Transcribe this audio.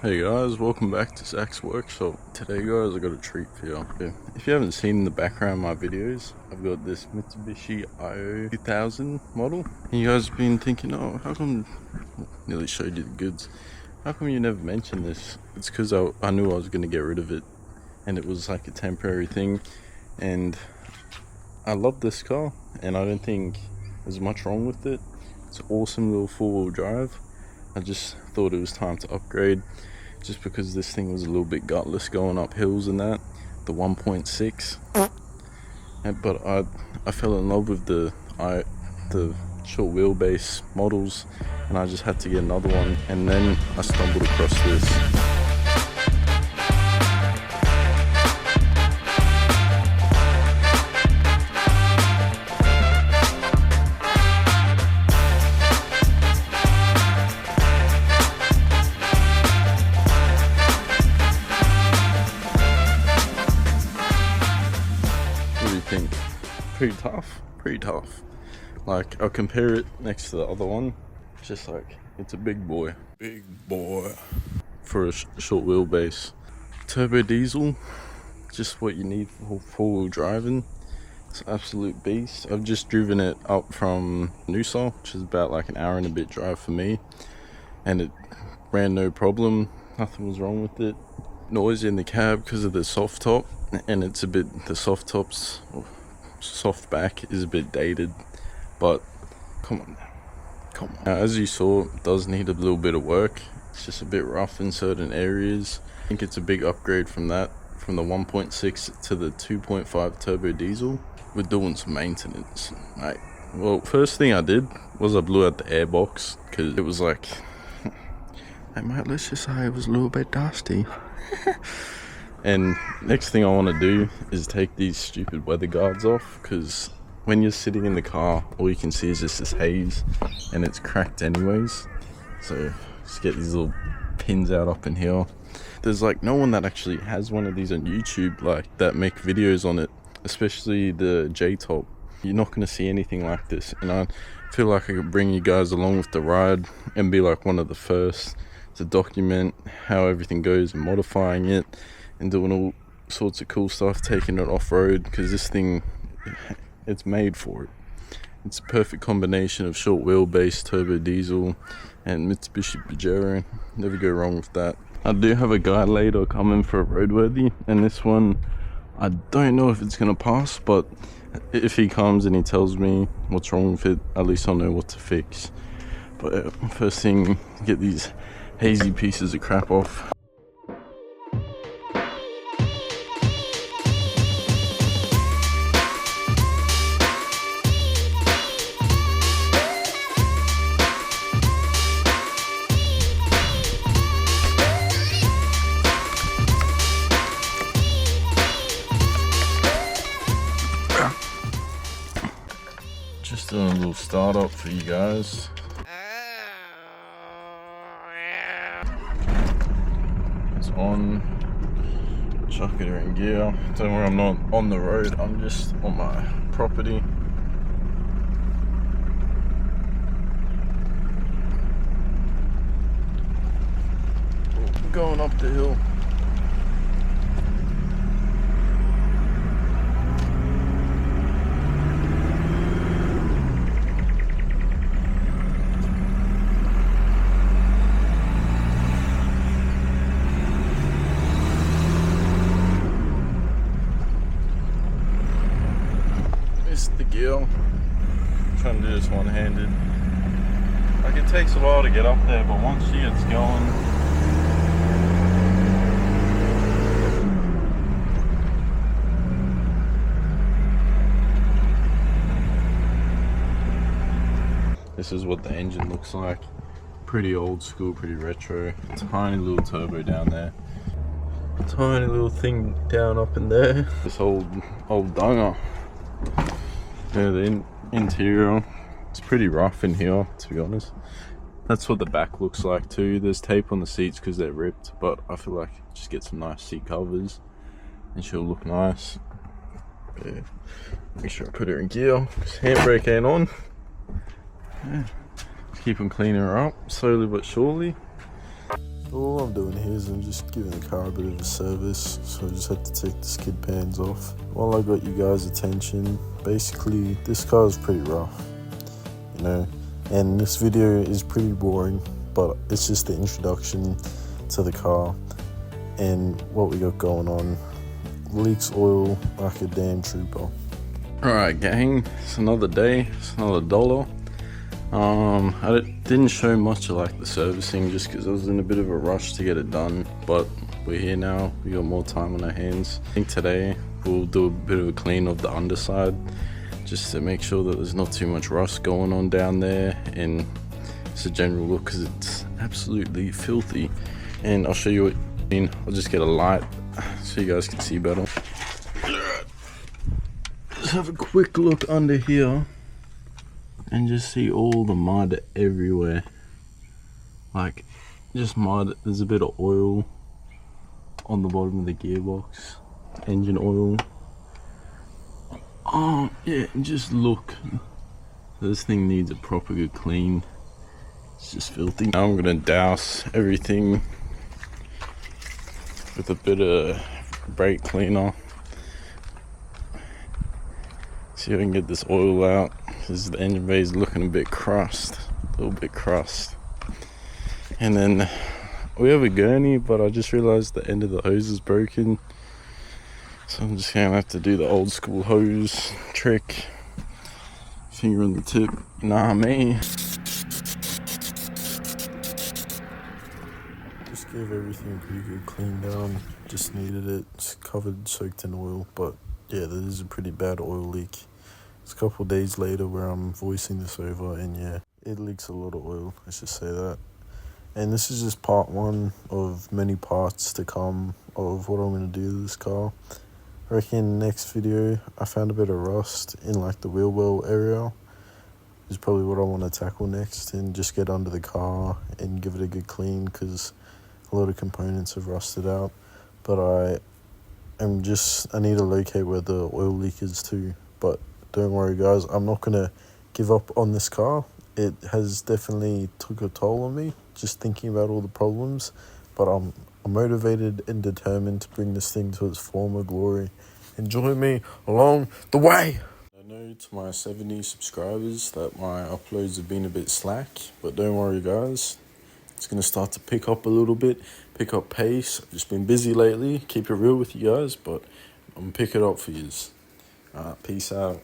Hey guys, welcome back to Zach's Workshop. Today guys, I got a treat for you. If you haven't seen in the background my videos, I've got this Mitsubishi IO 2000 model. And you guys have been thinking, oh, how come, nearly showed you the goods. How come you never mentioned this? It's because I knew I was going to get rid of it. And it was like a temporary thing. And I love this car, and I don't think there's much wrong with it. It's an awesome little four-wheel drive. I just thought it was time to upgrade, just because this thing was a little bit gutless going up hills and that. The 1.6, but I fell in love with the short wheelbase models, and I just had to get another one. And then I stumbled across this. Think pretty tough. Like, I'll compare it next to the other one. It's just like, it's a big boy for a short wheelbase. Turbo diesel, just what you need for four-wheel driving. It's an absolute beast. I've just driven it up from Noosa, which is about like an hour and a bit drive for me, and it ran no problem. Nothing was wrong with it. Noise in the cab because of the soft top, and it's a bit, the soft back is a bit dated, but come on. As you saw, it does need a little bit of work. It's just a bit rough in certain areas. I think it's a big upgrade from the 1.6 to the 2.5 turbo diesel. We're doing some maintenance, right? Well, first thing I did was I blew out the airbox, because it was like, hey mate, let's just say it was a little bit dusty. And next thing I want to do is take these stupid weather guards off, because when you're sitting in the car, all you can see is just this haze, and it's cracked anyways. So just get these little pins out up in here. There's like no one that actually has one of these on YouTube, like, that make videos on it, especially the J-Top. You're not going to see anything like this, and I feel like I could bring you guys along with the ride and be like one of the first to document how everything goes and modifying it and doing all sorts of cool stuff, taking it off-road, because this thing, it's made for it. It's a perfect combination of short wheelbase, turbo diesel, and Mitsubishi Pajero. Never go wrong with that. I do have a guy later coming for a roadworthy, and this one, I don't know if it's gonna pass, but if he comes and he tells me what's wrong with it, at least I'll know what to fix. But first thing, get these hazy pieces of crap off. Just doing a little startup for you guys. It's on. Chuck it in gear. Don't worry, I'm not on the road, I'm just on my property. Going up the hill. The gear. I'm trying to do this one-handed. Like, it takes a while to get up there, but once she gets going, this is what the engine looks like. Pretty old school, pretty retro. Tiny little turbo down there. Tiny little thing down up in there. This old Dunger. Yeah, the interior, it's pretty rough in here, to be honest. That's what the back looks like too. There's tape on the seats because they're ripped, but I feel like just get some nice seat covers and she'll look nice. Yeah. Make sure I put her in gear, because handbrake ain't on. Yeah. Keep on cleaning her up, slowly but surely. All I'm doing here is I'm just giving the car a bit of a service, so I just had to take the skid pans off. While I got you guys' attention, basically this car is pretty rough, you know, and this video is pretty boring, but it's just the introduction to the car and what we got going on. Leaks oil like a damn trooper. Alright gang, it's another day, it's another dollar. I didn't show much of like the servicing just because I was in a bit of a rush to get it done, but we're here now, we got more time on our hands. I think today we'll do a bit of a clean of the underside just to make sure that there's not too much rust going on down there, and it's a general look because it's absolutely filthy. And I'll show you what I mean. I'll just get a light so you guys can see better. Just have a quick look under here and just see all the mud everywhere. Like, just mud. There's a bit of oil on the bottom of the gearbox, engine oil. Oh yeah, and just look, this thing needs a proper good clean. It's just filthy. Now I'm gonna douse everything with a bit of brake cleaner. See if I can get this oil out, because the engine bay is looking a bit crust, a little bit crust. And then we have a gurney, but I just realized the end of the hose is broken, so I'm just gonna have to do the old school hose trick. Finger on the tip, nah me. Just gave everything a pretty good clean down, just needed it. It's covered, soaked in oil, but yeah, there is a pretty bad oil leak. It's a couple of days later where I'm voicing this over, and yeah, it leaks a lot of oil, let's just say that. And this is just part one of many parts to come of what I'm going to do to this car. I reckon next video, I found a bit of rust in like the wheel well area. Is probably what I want to tackle next, and just get under the car and give it a good clean, because a lot of components have rusted out. But I need to locate where the oil leak is too. But don't worry guys, I'm not going to give up on this car. It has definitely took a toll on me, just thinking about all the problems. But I'm motivated and determined to bring this thing to its former glory. And join me along the way. I know to my 70 subscribers that my uploads have been a bit slack, but don't worry guys. It's going to start to pick up a little bit, pick up pace. I've just been busy lately, keep it real with you guys, but I'm going to pick it up for yous. Peace out.